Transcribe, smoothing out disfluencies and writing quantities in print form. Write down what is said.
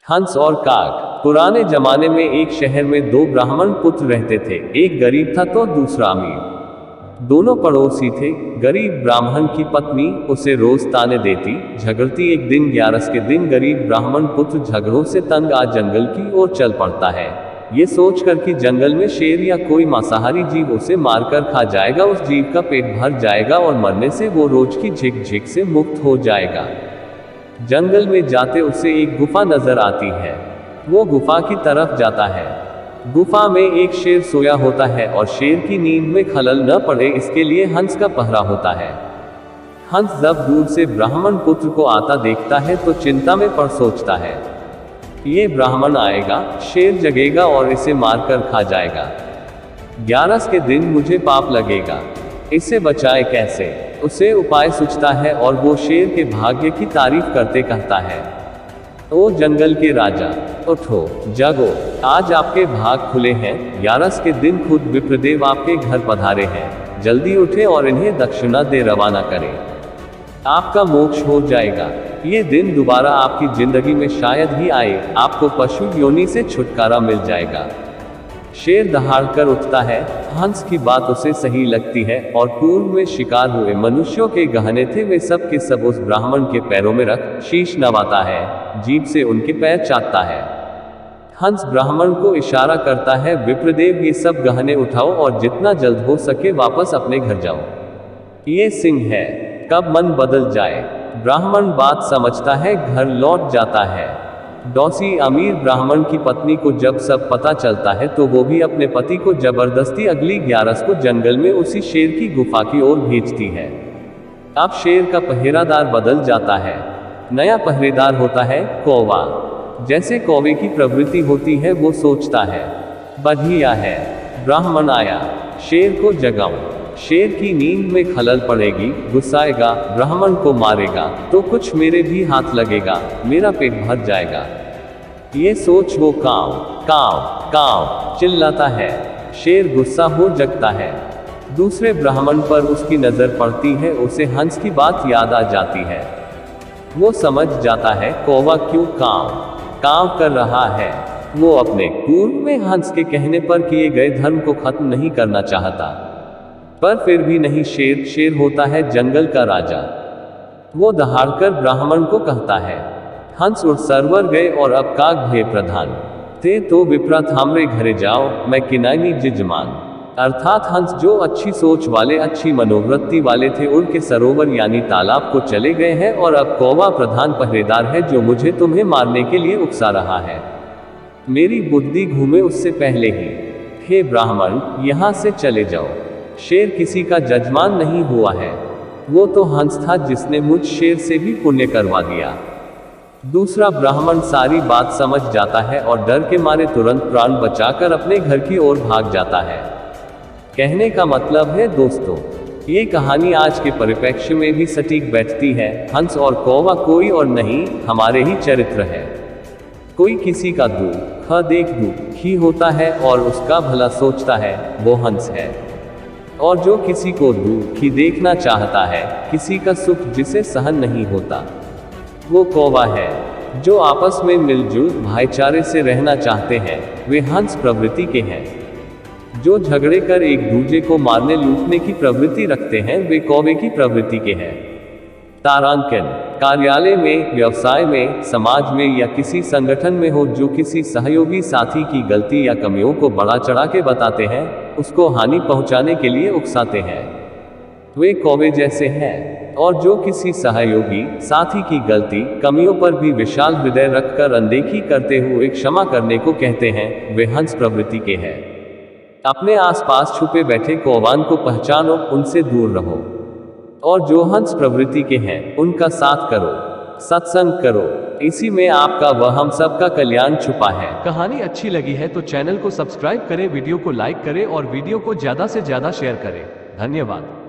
हंस और काग। पुराने जमाने में एक शहर में दो ब्राह्मण पुत्र रहते थे। एक गरीब था तो दूसरा अमीर। दोनों पड़ोसी थे। गरीब ब्राह्मण की पत्नी उसे रोज ताने देती, झगड़ती। एक दिन ग्यारस के दिन गरीब ब्राह्मण पुत्र झगड़ों से तंग आ जंगल की ओर चल पड़ता है, ये सोचकर कि जंगल में शेर या कोई मांसाहारी जीव उसे मारकर खा जाएगा, उस जीव का पेट भर जाएगा और मरने से वो रोज की झिक झिक से मुक्त हो जाएगा। जंगल में जाते उसे एक गुफा नजर आती है। वो गुफा की तरफ जाता है। गुफा में एक शेर सोया होता है और शेर की नींद में खलल न पड़े इसके लिए हंस का पहरा होता है। हंस जब दूर से ब्राह्मण पुत्र को आता देखता है तो चिंता में पड़ सोचता है, ये ब्राह्मण आएगा, शेर जगेगा और इसे मारकर खा जाएगा। ग्यारस के दिन मुझे पाप लगेगा, इसे बचाए कैसे? उसे उपाय सूझता है और वो शेर के भाग्य की तारीफ करते कहता है, ओ जंगल के राजा, उठो, जागो, आज आपके भाग खुले हैं। ग्यारस के दिन खुद विप्रदेव आपके घर पधारे हैं। जल्दी उठे और इन्हें दक्षिणा दे रवाना करें, आपका मोक्ष हो जाएगा। ये दिन दोबारा आपकी जिंदगी में शायद ही आए, आपको पशु योनि से छुटकारा मिल जाएगा। शेर दहाड़कर उठता है। हंस की बात उसे सही लगती है और पूर्व में शिकार हुए मनुष्यों के गहने थे, वे सब के सब उस ब्राह्मण के पैरों में रख शीश नवाता है, जीभ से उनके पैर चाटता है। हंस ब्राह्मण को इशारा करता है, विप्रदेव ये सब गहने उठाओ और जितना जल्द हो सके वापस अपने घर जाओ। ये सिंह है, कब मन बदल जाए। ब्राह्मण बात समझता है, घर लौट जाता है। डौसी अमीर ब्राह्मण की पत्नी को जब सब पता चलता है तो वो भी अपने पति को जबरदस्ती अगली ग्यारस को जंगल में उसी शेर की गुफा की ओर भेजती है। अब शेर का पहरेदार बदल जाता है। नया पहरेदार होता है कौवा। जैसे कौवे की प्रवृत्ति होती है वो सोचता है, बढ़िया है, ब्राह्मण आया, शेर को जगाऊं। शेर की नींद में खलल पड़ेगी, गुस्साएगा, ब्राह्मण को मारेगा तो कुछ मेरे भी हाथ लगेगा, मेरा पेट भर जाएगा। ये सोच वो काव काव काव चिल्लाता है। शेर गुस्सा हो जगता है। दूसरे ब्राह्मण पर उसकी नजर पड़ती है, उसे हंस की बात याद आ जाती है। वो समझ जाता है कौवा क्यों काव काव कर रहा है। वो अपने पूर्व में हंस के कहने पर किए गए धर्म को खत्म नहीं करना चाहता, पर फिर भी नहीं। शेर होता है जंगल का राजा। वो दहाड़कर ब्राह्मण को कहता है, हंस उड़ सरवर गए और अब काग भय प्रधान थे तो विप्रात हमरे घरे जाओ, मैं किनानी जिजमान। अर्थात हंस जो अच्छी सोच वाले, अच्छी मनोवृत्ति वाले थे, उड़ के सरोवर यानी तालाब को चले गए हैं और अब कौवा प्रधान पहरेदार है जो मुझे तुम्हें मारने के लिए उकसा रहा है। मेरी बुद्धि घूमे उससे पहले ही। हे ब्राह्मण, यहां से चले जाओ। शेर किसी का जजमान नहीं हुआ है, वो तो हंस था जिसने मुझ शेर से भी पुण्य करवा दिया। दूसरा ब्राह्मण सारी बात समझ जाता है और डर के मारे तुरंत प्राण बचाकर अपने घर की ओर भाग जाता है। कहने का मतलब है दोस्तों, ये कहानी आज के परिप्रेक्ष्य में भी सटीक बैठती है। हंस और कौवा कोई और नहीं, हमारे ही चरित्र है। कोई किसी का दुख देख दुखी होता है और उसका भला सोचता है, वो हंस है। और जो किसी को दुखी देखना चाहता है, किसी का सुख जिसे सहन नहीं होता, वो कौवा है। जो आपस में मिलजुल भाईचारे से रहना चाहते हैं, वे हंस प्रवृत्ति के हैं। जो झगड़े कर एक दूसरे को मारने लूटने की प्रवृत्ति रखते हैं, वे कौवे की प्रवृत्ति के हैं। तारांकन: कार्यालय में, व्यवसाय में, समाज में या किसी संगठन में हो, जो किसी सहयोगी साथी की गलती या कमियों को बढ़ा चढ़ा के बताते हैं, उसको हानि पहुंचाने के लिए उकसाते हैं, वे कौवे जैसे हैं। और जो किसी सहयोगी साथी की गलती कमियों पर भी विशाल हृदय रखकर अनदेखी करते हुए क्षमा करने को कहते हैं, वे हंस प्रवृत्ति के हैं। अपने आसपास छुपे बैठे कौवान को पहचानो, उनसे दूर रहो। और जो हंस प्रवृत्ति के हैं, उनका साथ करो, सत्संग करो। इसी में आपका व हम सबका कल्याण छुपा है। कहानी अच्छी लगी है तो चैनल को सब्सक्राइब करें, वीडियो को लाइक करें और वीडियो को ज्यादा से ज्यादा शेयर करें। धन्यवाद।